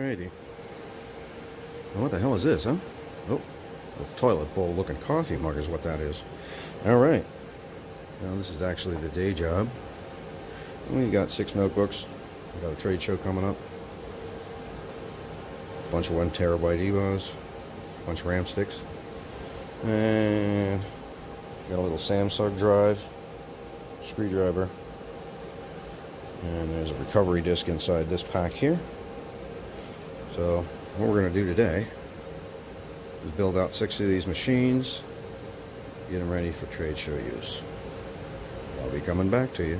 Alrighty. Well, what the hell is this, huh? Oh, a toilet bowl looking coffee mug is what that is. Alright. Now this is actually the day job. We got 6 notebooks. We got a trade show coming up. A bunch of 1 terabyte EVOs. A bunch of RAM sticks. And got a little Samsung drive. Screwdriver. And there's a recovery disk inside this pack here. So what we're going to do today is build out 6 of these machines, get them ready for trade show use. I'll be coming back to you.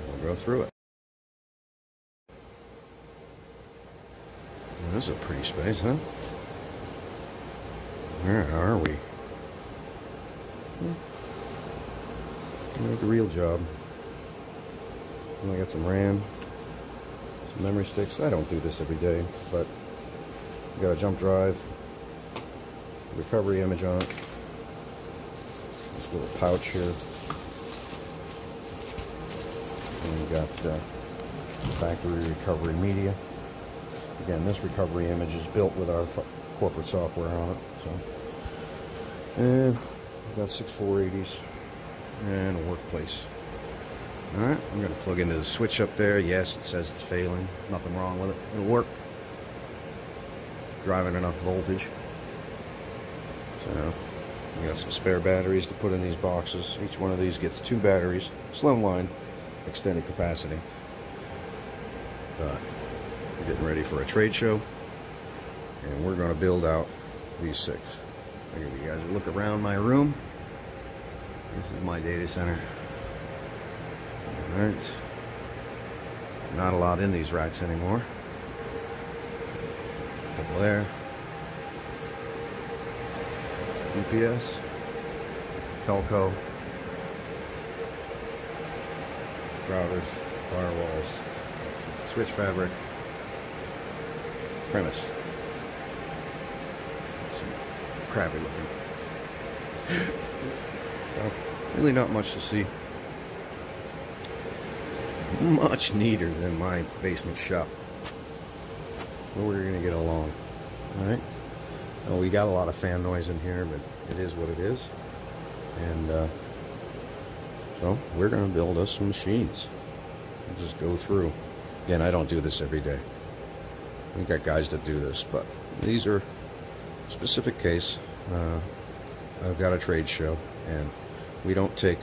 We'll go through it. Well, this is a pretty space, huh? Where are we? The real job. I got some RAM, some memory sticks. I don't do this every day, but we got a jump drive, recovery image on it, this little pouch here, and we got the factory recovery media. Again, this recovery image is built with our corporate software on it. So, and we got 6 480s and a workplace. Alright, I'm going to plug into the switch up there. Yes, it says it's failing. Nothing wrong with it. It'll work. Driving enough voltage. So, we got some spare batteries to put in these boxes. Each one of these gets 2 batteries. Slimline, extended capacity. But we're getting ready for a trade show. And we're going to build out these 6. I'll give you guys a look around my room. This is my data center. Alright. Not a lot in these racks anymore. Couple there. UPS. Telco. Routers. Firewalls. Switch fabric. Premise. Some crappy looking. So, really not much to see. Much neater than my basement shop. But we're going to get along. Alright? Well, we got a lot of fan noise in here, but it is what it is. And so we're going to build us some machines. We'll just go through. Again, I don't do this every day. We got guys that do this, but these are a specific case. I've got a trade show, and we don't take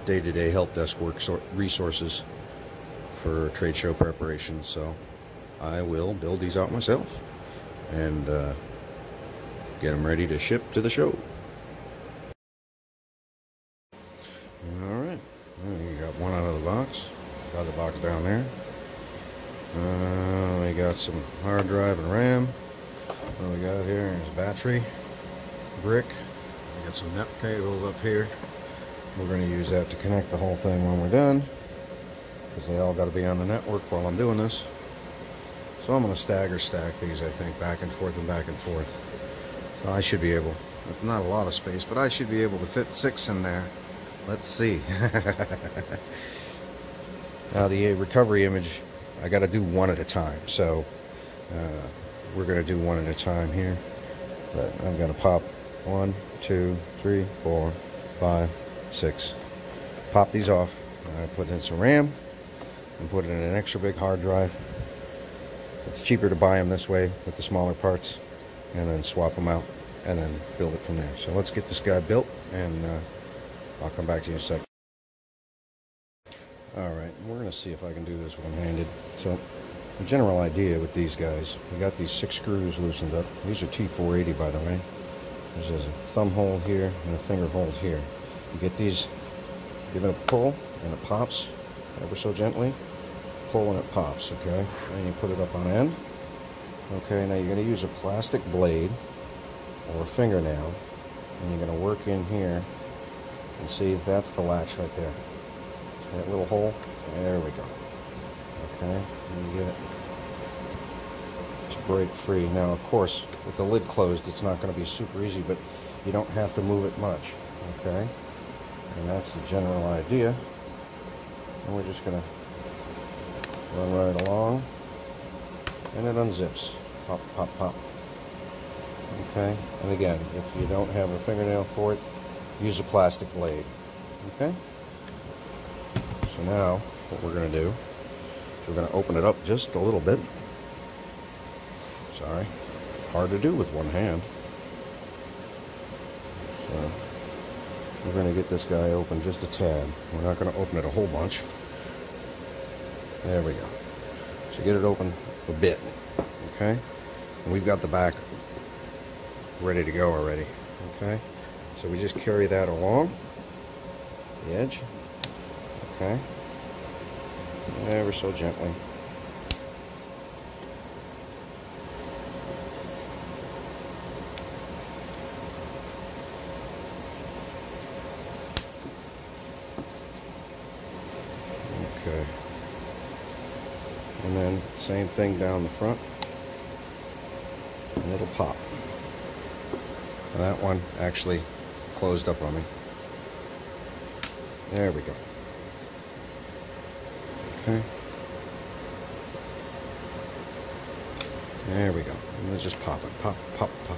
day-to-day help desk work resources for trade show preparation, so I will build these out myself and get them ready to ship to the show. Alright, we got one out of the box. Got the box down there. We got some hard drive and RAM. What we got here is battery, brick. We got some net cables up here. We're going to use that to connect the whole thing when we're done, because they all got to be on the network while I'm doing this. So I'm going to stagger stack these, I think, back and forth and back and forth. So I should be able, it's not a lot of space, but I should be able to fit 6 in there. Let's see. Now the recovery image, I got to do one at a time. So we're going to do one at a time here. But I'm going to pop 1, 2, 3, 4, 5, 6. Pop these off. I put in some RAM and put it in an extra big hard drive. It's cheaper to buy them this way with the smaller parts and then swap them out and then build it from there. So let's get this guy built, and I'll come back to you in a sec. Alright, we're going to see if I can do this one-handed. So the general idea with these guys, we got these 6 screws loosened up. These are T480, by the way. There's a thumb hole here and a finger hole here. You get these, give it a pull and it pops ever so gently. Pull and it pops, okay? And you put it up on end. Okay, now you're going to use a plastic blade or a fingernail, and you're going to work in here and see if that's the latch right there. See that little hole? There we go. Okay, and you get it to break free. Now, of course, with the lid closed, it's not going to be super easy, but you don't have to move it much. Okay, and that's the general idea. And we're just going to run right along. and it unzips. Pop, pop, pop. Okay, and again, if you don't have a fingernail for it, use a plastic blade. Okay? So now, what we're going to do is we're going to open it up just a little bit. Sorry, hard to do with one hand. So, we're going to get this guy open just a tad. We're not going to open it a whole bunch. There we go. So get it open a bit. Okay? And we've got the back ready to go already. Okay? So we just carry that along the edge. Okay? Ever so gently. Okay. And then same thing down the front. And it'll pop. And that one actually closed up on me. There we go. Okay. There we go. And let's just pop it. Pop, pop, pop.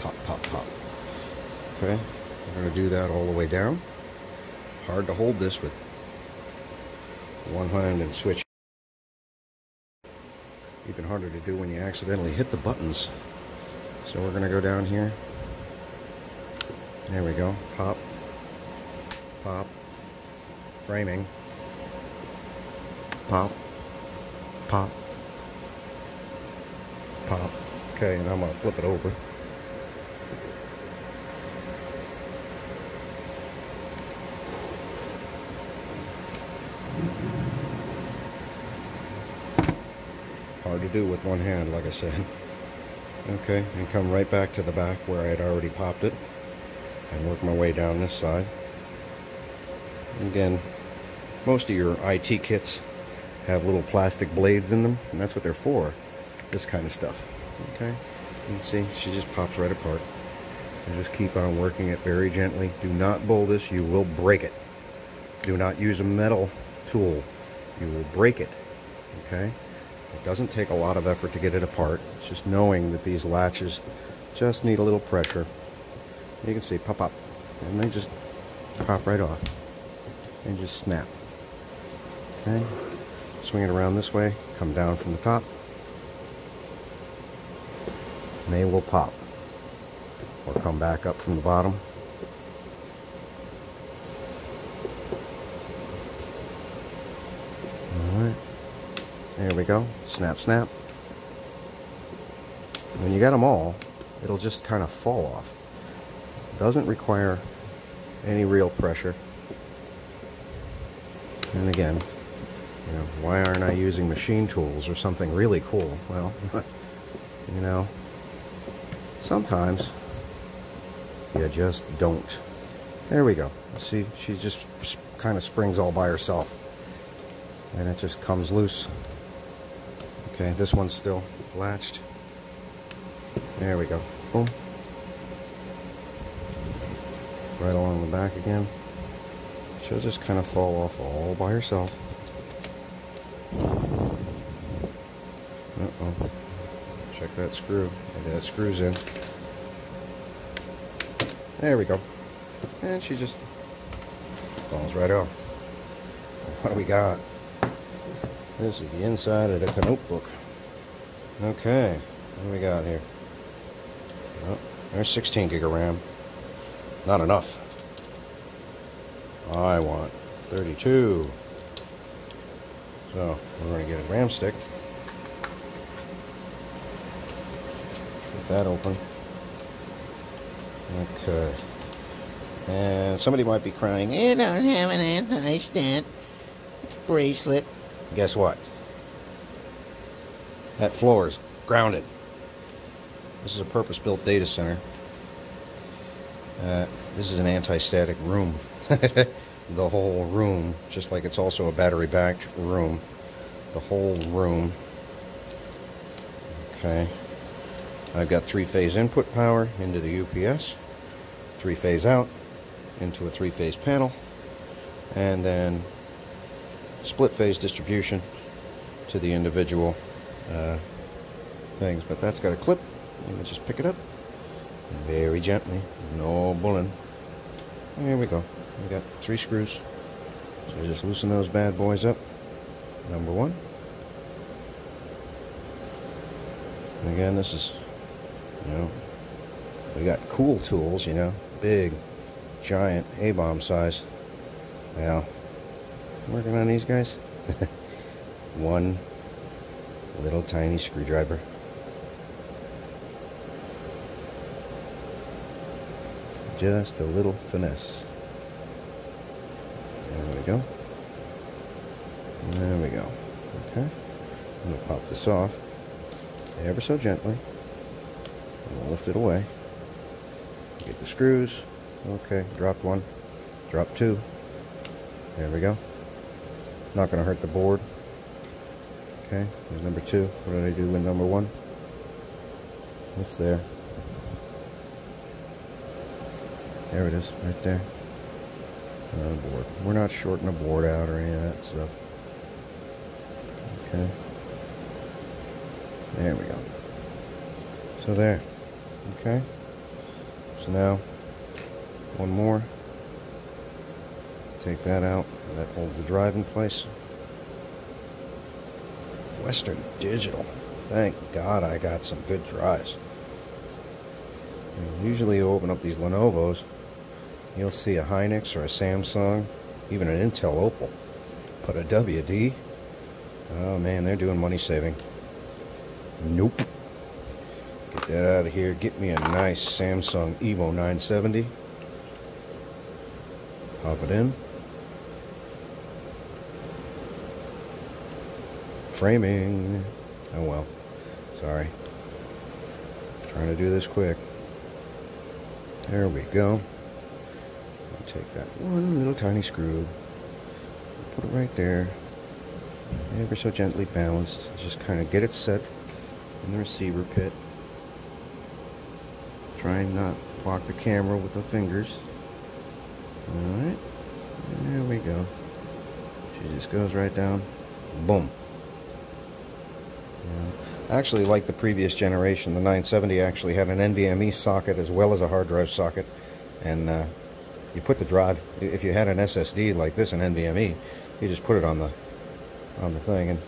Pop, pop, pop. Okay. We're going to do that all the way down. Hard to hold this with one hand and switch. Even harder to do when you accidentally hit the buttons. So we're going to go down here. There we go. Pop. Pop. Framing. Pop. Pop. Pop. Okay, and I'm going to flip it over. Hard to do with one hand, like I said. Okay, and come right back to the back where I had already popped it and work my way down this side. Again, most of your IT kits have little plastic blades in them, and that's what they're for, this kind of stuff. Okay, you can see she just pops right apart. And just keep on working it very gently. Do not bull this, you will break it. Do not use a metal tool, you will break it. Okay, it doesn't take a lot of effort to get it apart. It's just knowing that these latches just need a little pressure. You can see pop up, and they just pop right off and just snap. Okay, swing it around this way, come down from the top, and they will pop, or come back up from the bottom. Alright, there we go. Snap, snap. When you got them all, it'll just kind of fall off. Doesn't require any real pressure. And again, you know, why aren't I using machine tools or something really cool? Well, you know, sometimes you just don't. There we go. See, she just kind of springs all by herself. And it just comes loose. Okay, this one's still latched. There we go. Boom. Right along the back again. She'll just kind of fall off all by herself. Uh-oh. Check that screw. Maybe that screw's in. There we go. And she just falls right off. What do we got? This is the inside of the notebook. Okay. What do we got here? Oh, there's 16 gig of RAM. Not enough. I want 32. So we're going to get a RAM stick. Get that open. Okay. And somebody might be crying, you don't have an anti-stat bracelet. Guess what? That floor is grounded. This is a purpose-built data center. This is an anti-static room. The whole room, just like it's also a battery-backed room. The whole room. Okay. I've got three-phase input power into the UPS, three-phase out into a three-phase panel, and then split-phase distribution to the individual things, but that's got a clip. You can just pick it up very gently, no pulling. There we go. We got 3 screws. So just loosen those bad boys up. Number 1. And again, this is, you know, we got cool tools, you know, big, giant A-bomb size. Now, working on these guys. 1 little tiny screwdriver. Just a little finesse. There we go. There we go. Okay. I'm going to pop this off ever so gently. I'm going to lift it away. Get the screws. Okay. Dropped 1. Dropped 2. There we go. Not going to hurt the board. Okay. There's number 2. What did I do with number 1? It's there. There it is, right there. On the board. We're not shorting the board out or any of that stuff. Okay. There we go. So there. Okay. So now, 1 more. Take that out. That holds the drive in place. Western Digital. Thank God I got some good drives. And usually you open up these Lenovo's, you'll see a Hynix or a Samsung, even an Intel Opal. But a WD, oh man, they're doing money saving. Nope. Get that out of here. Get me a nice Samsung Evo 970. Pop it in. Framing. Oh well. Sorry. Trying to do this quick. There we go. I'll take that 1 little tiny screw. Put it right there. Ever so gently balanced. Just kind of get it set in the receiver pit. Try and not block the camera with the fingers. Alright. There we go. She just goes right down. Boom. Actually, like the previous generation, the 970 actually had an NVMe socket as well as a hard drive socket. And you put the drive, if you had an SSD like this, an NVMe, you just put it on the thing. And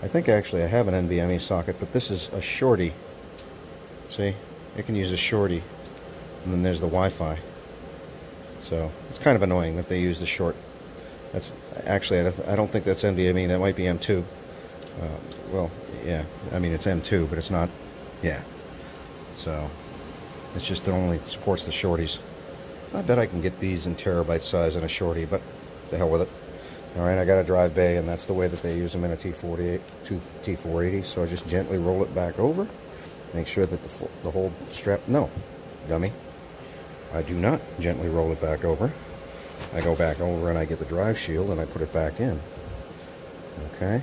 I think actually I have an NVMe socket, but this is a shorty. See? It can use a shorty. And then there's the Wi-Fi. So it's kind of annoying that they use the short. That's actually, I don't think that's NVMe. That might be M2. Well, yeah, I mean it's M2, but it's not, yeah. So it's just it only supports the shorties. I bet I can get these in terabyte size in a shorty, but the hell with it. All right, I got a drive bay, and that's the way that they use them in a T480. So I just gently roll it back over, make sure that the whole strap. No, dummy. I do not gently roll it back over. I go back over and I get the drive shield and I put it back in. Okay.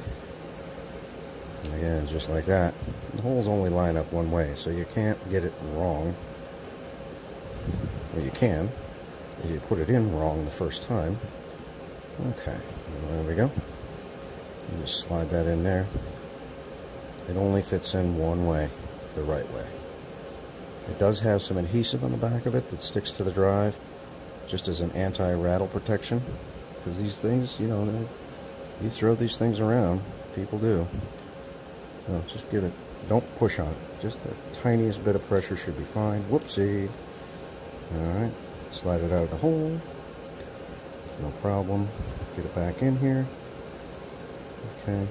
And again, just like that. The holes only line up one way, so you can't get it wrong. Well, you can, if you put it in wrong the first time. Okay, there we go. You just slide that in there. It only fits in one way, the right way. It does have some adhesive on the back of it that sticks to the drive, just as an anti-rattle protection. Because these things, you know, you throw these things around, people do. No, just give it, don't push on it. Just the tiniest bit of pressure should be fine. Whoopsie. Alright, slide it out of the hole. No problem. Get it back in here. Okay.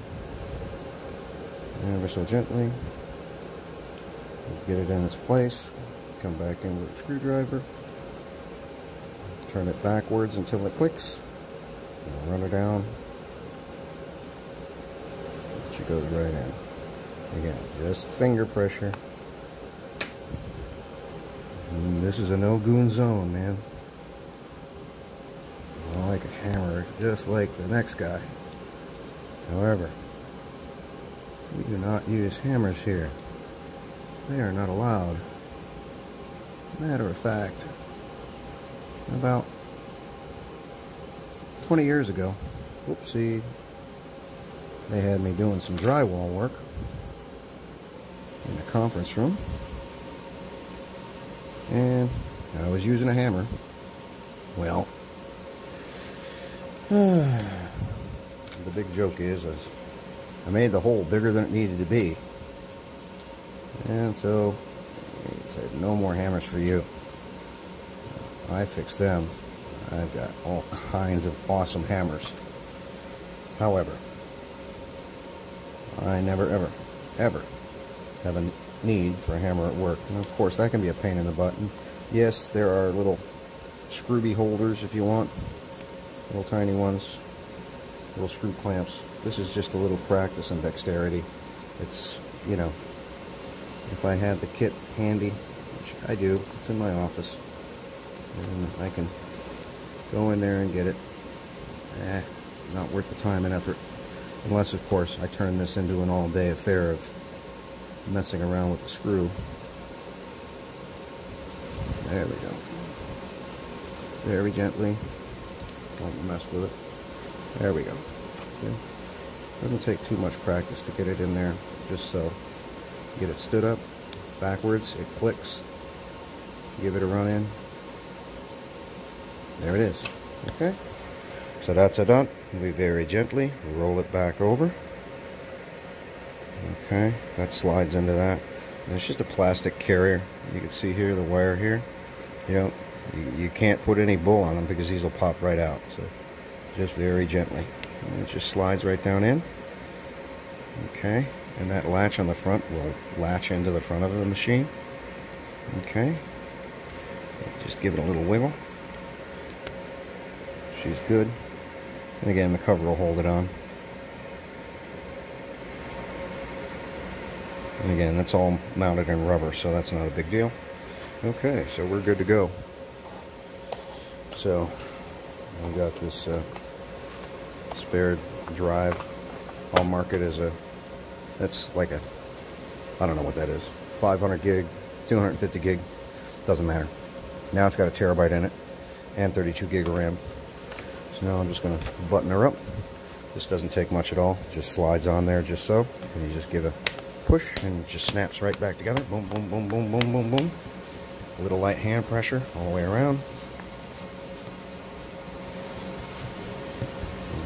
Ever so gently. Get it in its place. Come back in with a screwdriver. Turn it backwards until it clicks. Run her down. She goes right in. Again, just finger pressure. And this is a no-goon zone, man. I like a hammer, just like the next guy. However, we do not use hammers here. They are not allowed. Matter of fact, about 20 years ago, whoopsie, they had me doing some drywall work, in the conference room, and I was using a hammer. Well, the big joke is I made the hole bigger than it needed to be, and so he said, no more hammers for you. I fixed them. I've got all kinds of awesome hammers. However, I never ever have a need for a hammer at work. And of course that can be a pain in the butt. And yes, there are little screwby holders if you want, little tiny ones, little screw clamps. This is just a little practice and dexterity. It's, you know, if I had the kit handy, which I do, it's in my office, and I can go in there and get it. Not worth the time and effort, unless of course I turn this into an all-day affair of messing around with the screw. There we go. Very gently. Don't mess with it. There we go. Okay. Doesn't take too much practice to get it in there. Just so. Get it stood up, backwards, it clicks. Give it a run in. There it is. Okay. So that's it done. We very gently roll it back over. Okay, that slides into that. And it's just a plastic carrier. You can see here the wire here. You know, you can't put any bull on them because these will pop right out. So just very gently. And it just slides right down in. Okay, and that latch on the front will latch into the front of the machine. Okay, just give it a little wiggle. She's good. And again, the cover will hold it on. And again, that's all mounted in rubber, so that's not a big deal. Okay, so we're good to go. So, we got this spare drive. I'll mark it as that's like a, I don't know what that is, 500 gig, 250 gig, doesn't matter. Now it's got a terabyte in it, and 32 gig of RAM. So now I'm just going to button her up. This doesn't take much at all. It just slides on there just so. And you just give a push and it just snaps right back together. Boom, boom, boom, boom, boom, boom, boom. A little light hand pressure all the way around.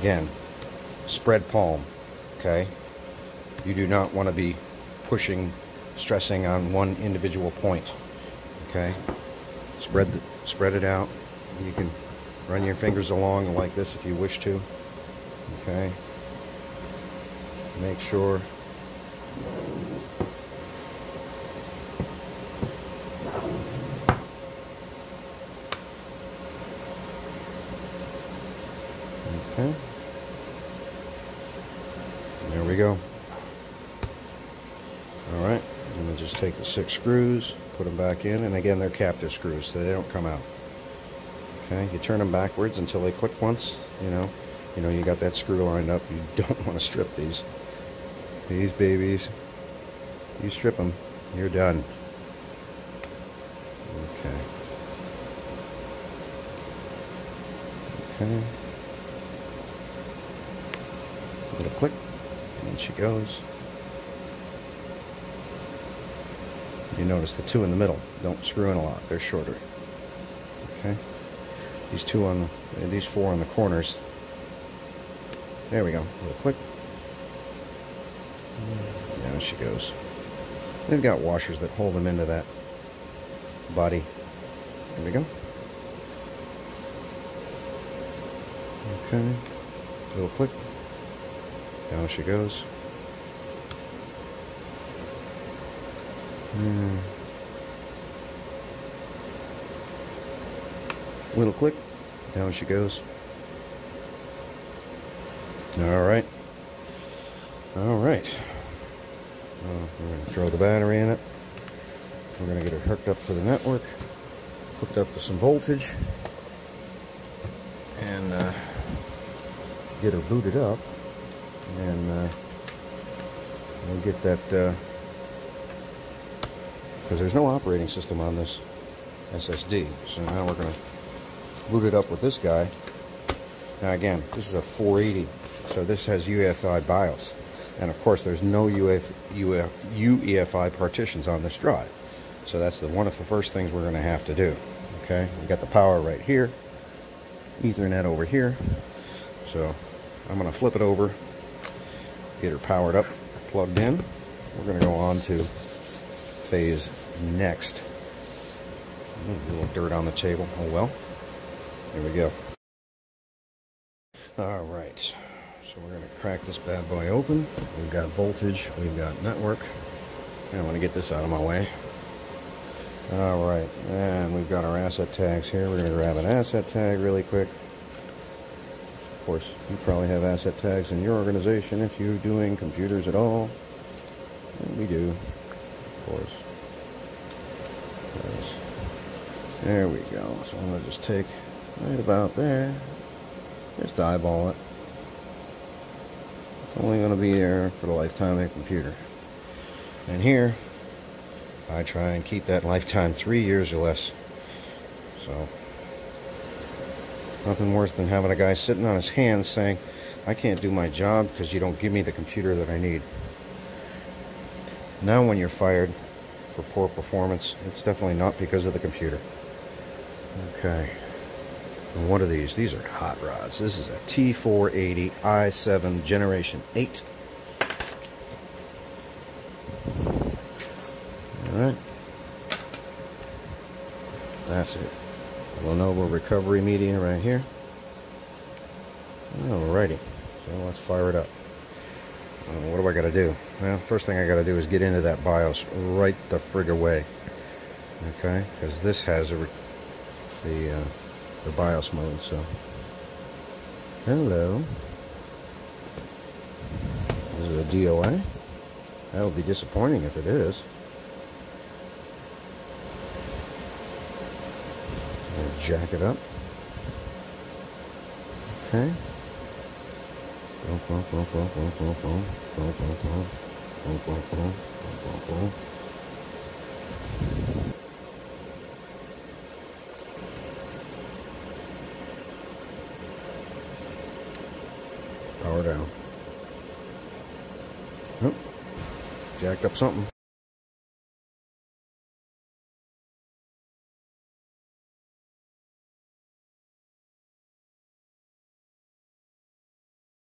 Again, spread palm, okay? You do not want to be pushing, stressing on one individual point, okay? Spread it out. You can run your fingers along like this if you wish to. Okay. Make sure. Okay. There we go. All right. I'm going to just take the 6 screws, put them back in, and again, they're captive screws, so they don't come out. Okay, you turn them backwards until they click once. You know, you got that screw lined up. You don't want to strip these. These babies, you strip them, you're done. Okay. Okay. Little click, and she goes. You notice the 2 in the middle don't screw in a lot. They're shorter. Okay. These 4 on the corners. There we go. A little click. Down she goes. They've got washers that hold them into that body. There we go. Okay. A little click. Down she goes. Little click, down she goes. All right. We're going to throw the battery in it. We're going to get her hooked up to the network, hooked up to some voltage, and get her booted up, and we'll get that, because there's no operating system on this SSD. So now we're going to boot it up with this guy. Now again, this is a 480, so this has UEFI BIOS. And of course, there's no UEFI partitions on this drive. So that's one of the first things we're going to have to do. Okay, we got the power right here, Ethernet over here. So I'm going to flip it over, get her powered up, plugged in. We're going to go on to phase next. A little dirt on the table. Oh well. Here we go. All right. So we're going to crack this bad boy open. We've got voltage. We've got network. I want to get this out of my way. All right. And we've got our asset tags here. We're going to grab an asset tag really quick. Of course, you probably have asset tags in your organization if you're doing computers at all. And we do, of course. There we go. So I'm going to just take right about there. Just eyeball it. It's only going to be there for the lifetime of the computer. And here, I try and keep that lifetime 3 years or less. So, nothing worse than having a guy sitting on his hands saying, I can't do my job because you don't give me the computer that I need. Now when you're fired for poor performance, it's definitely not because of the computer. Okay. And what are these? These are hot rods. This is a T480 i7 Generation 8. Alright. That's it. Lenovo recovery media right here. Alrighty. So let's fire it up. What do I got to do? Well, first thing I got to do is get into that BIOS right the frig away. Okay? Because this has the BIOS mode, so. Hello. Is it a DOA? That would be disappointing if it is. I'll jack it up. Okay. Power down. Oh, jacked up something.